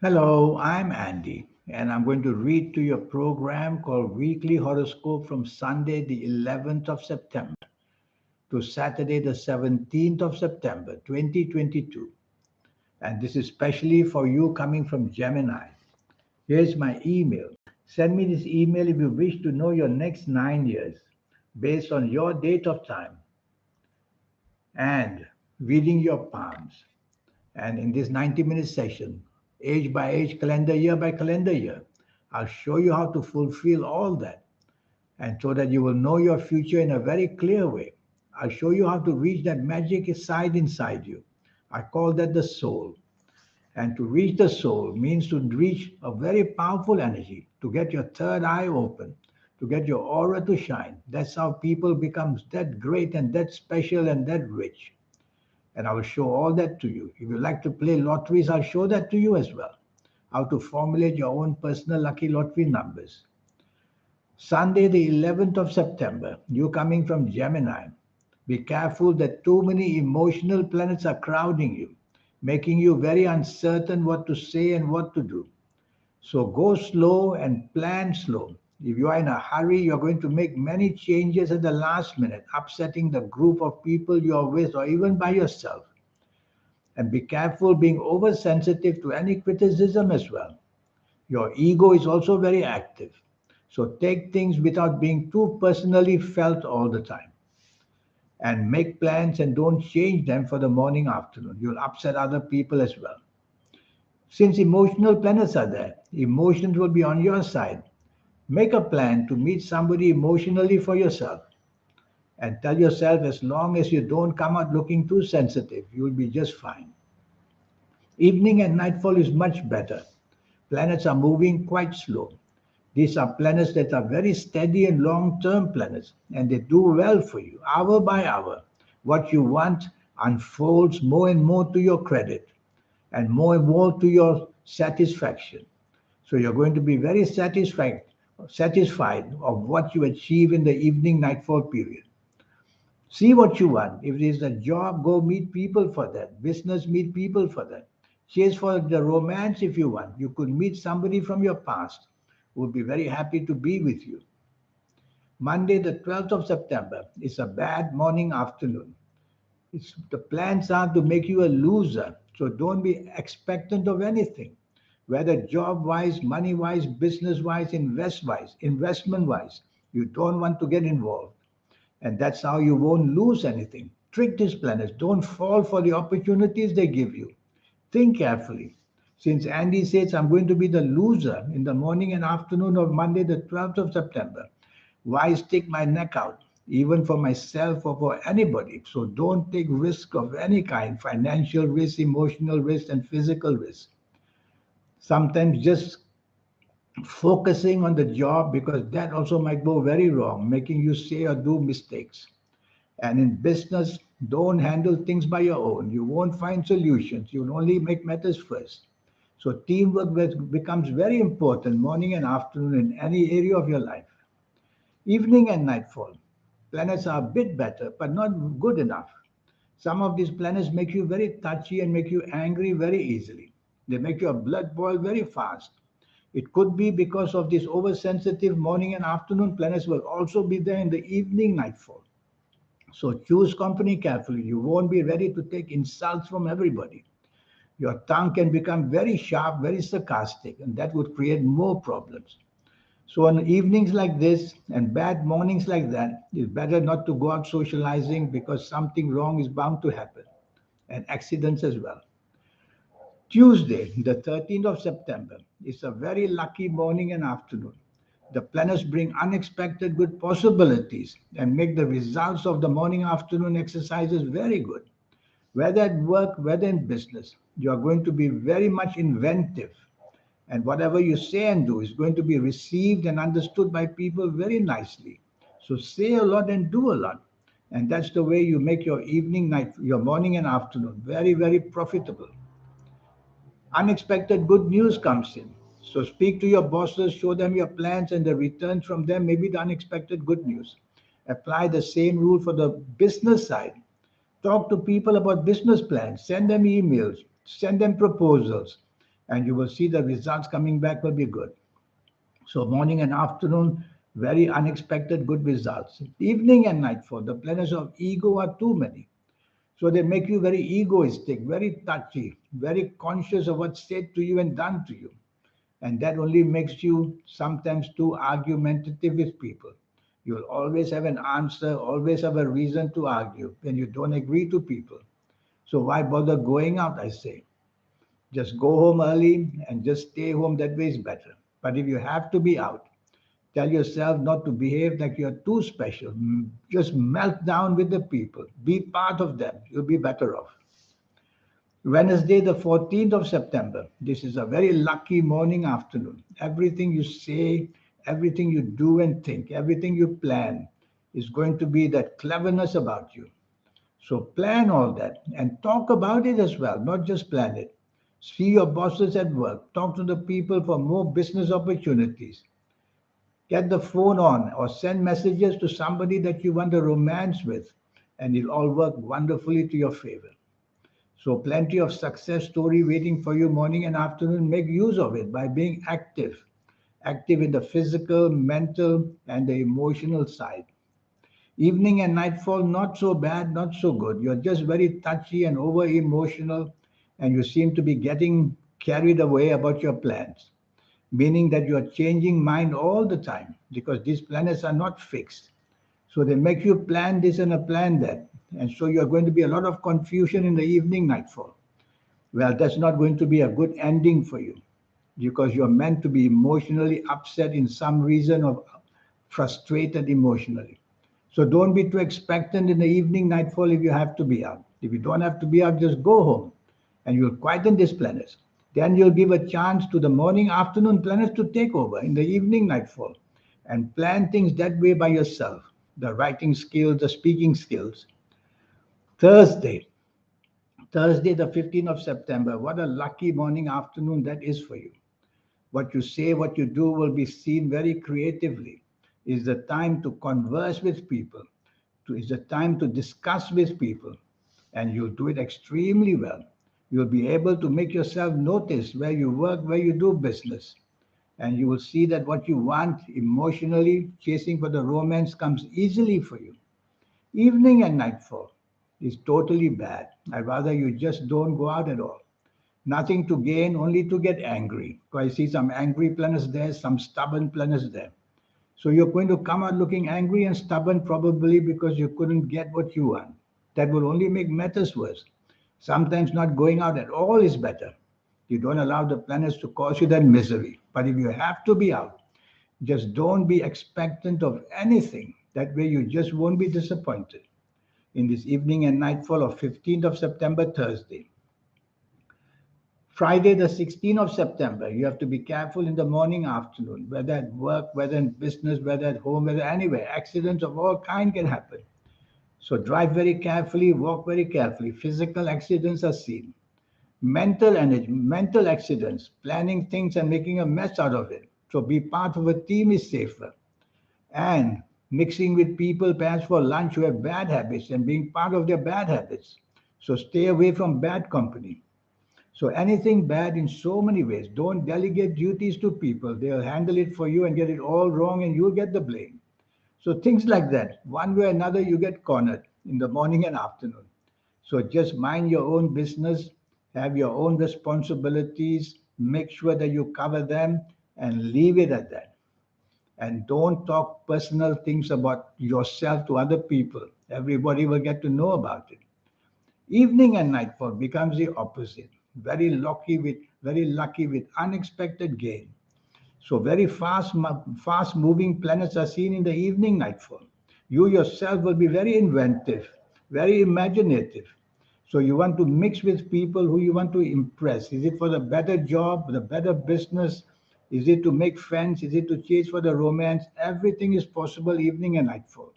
Hello, I'm Andy, and I'm going to read to you a program called Weekly Horoscope from Sunday, the 11th of September to Saturday, the 17th of September, 2022. And this is specially for you coming from Gemini. Here's my email. Send me this email if you wish to know your next 9 years based on your date of time and reading your palms. And in this 90-minute session, age by age, calendar year by calendar year, I'll show you how to fulfill all that and so that you will know your future in a very clear way. I'll show you how to reach that magic side inside you. I call that the soul. And to reach the soul means to reach a very powerful energy, to get your third eye open, to get your aura to shine. That's how people become that great and that special and that rich. And I will show all that to you. If you like to play lotteries, I'll show that to you as well. How to formulate your own personal lucky lottery numbers. Sunday, the 11th of September, you coming from Gemini. Be careful that too many emotional planets are crowding you, making you very uncertain what to say and what to do. So go slow and plan slow. If you are in a hurry, you're going to make many changes at the last minute, upsetting the group of people you are with or even by yourself. And be careful being oversensitive to any criticism as well. Your ego is also very active. So take things without being too personally felt all the time. And make plans and don't change them for the morning afternoon. You'll upset other people as well. Since emotional planets are there, emotions will be on your side. Make a plan to meet somebody emotionally for yourself. And tell yourself as long as you don't come out looking too sensitive, you'll be just fine. Evening and nightfall is much better. Planets are moving quite slow. These are planets that are very steady and long term planets, and they do well for you hour by hour. What you want unfolds more and more to your credit and more to your satisfaction. So you're going to be very satisfied of what you achieve in the evening nightfall period. See what you want. If it is a job, go meet people for that. Business, meet people for that. Chase for the romance if you want. You could meet somebody from your past who would be very happy to be with you. Monday, the 12th of September, is a bad morning afternoon. The plans are to make you a loser. So don't be expectant of anything, whether job wise, money wise, business wise, investment wise. You don't want to get involved. And that's how you won't lose anything. Trick these planets. Don't fall for the opportunities they give you. Think carefully. Since Andy says I'm going to be the loser in the morning and afternoon of Monday, the 12th of September, why stick my neck out, even for myself or for anybody? So don't take risk of any kind, financial risk, emotional risk, and physical risk. Sometimes just focusing on the job because that also might go very wrong, making you say or do mistakes. And in business, don't handle things by your own. You won't find solutions. You'll only make matters first. So teamwork becomes very important morning and afternoon in any area of your life. Evening and nightfall. Planets are a bit better, but not good enough. Some of these planets make you very touchy and make you angry very easily. They make your blood boil very fast. It could be because of this oversensitive morning and afternoon planets will also be there in the evening nightfall. So choose company carefully. You won't be ready to take insults from everybody. Your tongue can become very sharp, very sarcastic, and that would create more problems. So on evenings like this and bad mornings like that, it's better not to go out socializing because something wrong is bound to happen, and accidents as well. Tuesday, the 13th of September, is a very lucky morning and afternoon. The planets bring unexpected good possibilities and make the results of the morning afternoon exercises very good. Whether at work, whether in business, you are going to be very much inventive. And whatever you say and do is going to be received and understood by people very nicely. So say a lot and do a lot. And that's the way you make your evening, night, your morning and afternoon very, very profitable. Unexpected good news comes in. So speak to your bosses, show them your plans, and the returns from them may be the unexpected good news. Apply the same rule for the business side. Talk to people about business plans, send them emails, send them proposals, and you will see the results coming back will be good. So morning and afternoon, very unexpected good results. Evening and nightfall, the planets of ego are too many. So they make you very egoistic, very touchy, very conscious of what's said to you and done to you. And that only makes you sometimes too argumentative with people. You'll always have an answer, always have a reason to argue when you don't agree to people. So why bother going out, I say? Just go home early and just stay home. That way is better. But if you have to be out, tell yourself not to behave like you're too special. Just melt down with the people. Be part of them. You'll be better off. Wednesday, the 14th of September. This is a very lucky morning afternoon. Everything you say, everything you do and think, everything you plan is going to be that cleverness about you. So plan all that and talk about it as well, not just plan it. See your bosses at work, talk to the people for more business opportunities. Get the phone on or send messages to somebody that you want a romance with, and it'll all work wonderfully to your favor. So plenty of success story waiting for you morning and afternoon. Make use of it by being active. Active in the physical, mental, and the emotional side. Evening and nightfall, not so bad, not so good. You're just very touchy and over emotional, and you seem to be getting carried away about your plans, meaning that you are changing mind all the time because these planets are not fixed. So they make you plan this and a plan that. And so you're going to be a lot of confusion in the evening nightfall. Well, that's not going to be a good ending for you because you're meant to be emotionally upset in some reason or frustrated emotionally. So don't be too expectant in the evening nightfall if you have to be out. If you don't have to be out, just go home and you'll quieten these planets. Then you'll give a chance to the morning, afternoon planets to take over in the evening nightfall and plan things that way by yourself. The writing skills, the speaking skills. Thursday, Thursday, the 15th of September. What a lucky morning, afternoon that is for you. What you say, what you do will be seen very creatively. Is the time to converse with people. Is the time to discuss with people. And you'll do it extremely well. You'll be able to make yourself notice where you work, where you do business. And you will see that what you want emotionally, chasing for the romance comes easily for you. Evening and nightfall is totally bad. I'd rather you just don't go out at all. Nothing to gain, only to get angry. Because I see some angry planets there, some stubborn planets there. So you're going to come out looking angry and stubborn probably because you couldn't get what you want. That will only make matters worse. Sometimes not going out at all is better. You don't allow the planets to cause you that misery. But if you have to be out, just don't be expectant of anything. That way you just won't be disappointed. In this evening and nightfall of 15th of September, Thursday. Friday, the 16th of September, you have to be careful in the morning, afternoon, whether at work, whether in business, whether at home, whether anywhere. Accidents of all kind can happen. So drive very carefully, walk very carefully. Physical accidents are seen. Mental energy, mental accidents, planning things and making a mess out of it. So be part of a team is safer. And mixing with people perhaps for lunch who have bad habits and being part of their bad habits. So stay away from bad company. So anything bad in so many ways, don't delegate duties to people. They'll handle it for you and get it all wrong and you'll get the blame. So things like that, one way or another, you get cornered in the morning and afternoon. So just mind your own business, have your own responsibilities, make sure that you cover them and leave it at that. And don't talk personal things about yourself to other people. Everybody will get to know about it. Evening and nightfall becomes the opposite. Very lucky with unexpected gain. So very fast moving planets are seen in the evening nightfall. You yourself will be very inventive, very imaginative. So you want to mix with people who you want to impress. Is it for the better job, the better business? Is it to make friends? Is it to chase for the romance? Everything is possible evening and nightfall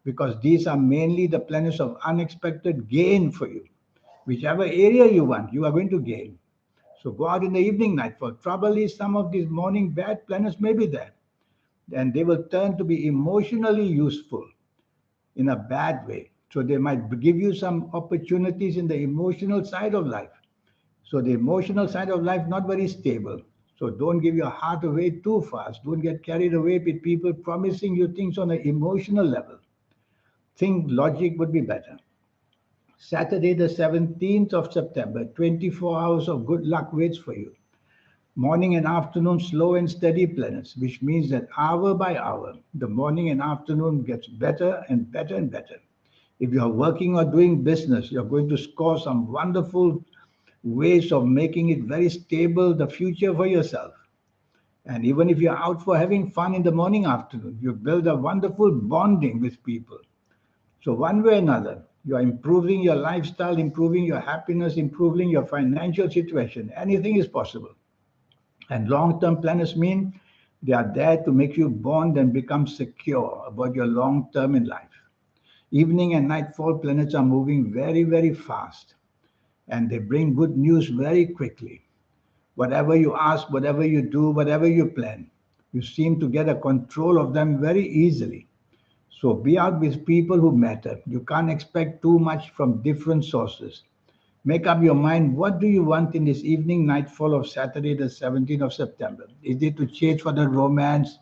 because these are mainly the planets of unexpected gain for you. Whichever area you want, you are going to gain. So go out in the evening nightfall. Trouble is some of these morning bad planets may be there. And they will turn to be emotionally useful in a bad way. So they might give you some opportunities in the emotional side of life. So the emotional side of life not very stable. So don't give your heart away too fast. Don't get carried away with people promising you things on an emotional level. Think logic would be better. Saturday, the 17th of September, 24 hours of good luck waits for you. Morning and afternoon, slow and steady planets, which means that hour by hour, the morning and afternoon gets better and better and better. If you are working or doing business, you're going to score some wonderful ways of making it very stable, the future for yourself. And even if you're out for having fun in the morning, afternoon, you build a wonderful bonding with people. So, one way or another, you are improving your lifestyle, improving your happiness, improving your financial situation. Anything is possible. And long term planners mean they are there to make you bond and become secure about your long term in life. Evening and nightfall planets are moving very, very fast and they bring good news very quickly. Whatever you ask, whatever you do, whatever you plan, you seem to get a control of them very easily. So be out with people who matter. You can't expect too much from different sources. Make up your mind, what do you want in this evening nightfall of Saturday, the 17th of September? Is it to chase for the romance?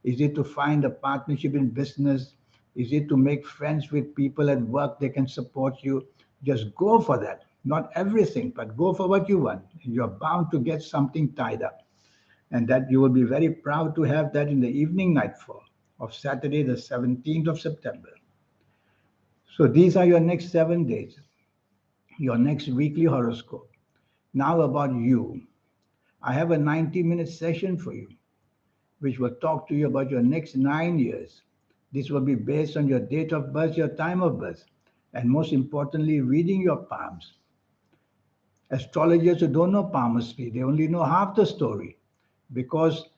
Is it to find a partnership in business? Is it to make friends with people at work that can support you? Just go for that. Not everything, but go for what you want. You're bound to get something tied up. And that you will be very proud to have that in the evening nightfall of Saturday, the 17th of September. So these are your next 7 days, your next weekly horoscope. Now about you. I have a 90-minute session for you, which will talk to you about your next 9 years. This will be based on your date of birth, your time of birth, and most importantly, reading your palms. Astrologers who don't know palmistry, they only know half the story. Because,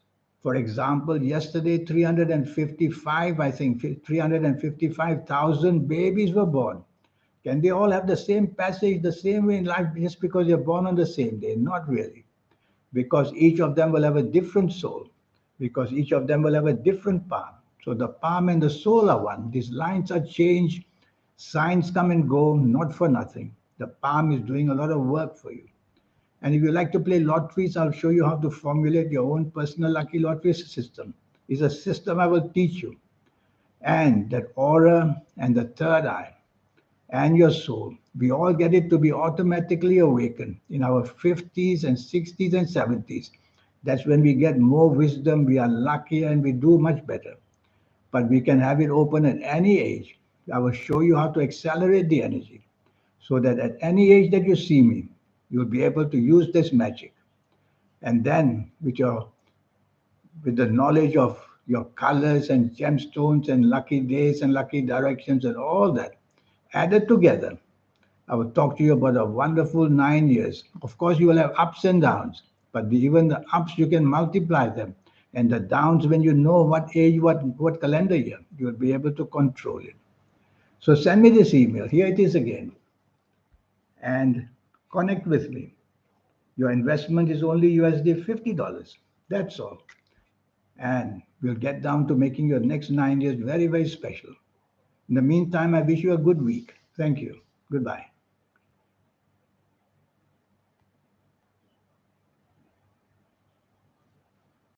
for example, yesterday 355, I think 355,000 babies were born. Can they all have the same passage, the same way in life just because they're born on the same day? Not really. Because each of them will have a different soul, because each of them will have a different palm. So the palm and the soul are one. These lines are changed, signs come and go, not for nothing. The palm is doing a lot of work for you. And if you like to play lotteries, I'll show you how to formulate your own personal lucky lottery system. It's a system I will teach you. And that aura and the third eye and your soul, we all get it to be automatically awakened in our 50s and 60s and 70s. That's when we get more wisdom, we are luckier, and we do much better. But we can have it open at any age. I will show you how to accelerate the energy so that at any age that you see me, you'll be able to use this magic. And then with the knowledge of your colors and gemstones and lucky days and lucky directions and all that added together, I will talk to you about a wonderful 9 years. Of course, you will have ups and downs, but even the ups, you can multiply them. And the downs, when you know what age, what calendar year, you will be able to control it. So send me this email. Here it is again. And connect with me. Your investment is only USD $50. That's all. And we'll get down to making your next 9 years very, very special. In the meantime, I wish you a good week. Thank you. Goodbye.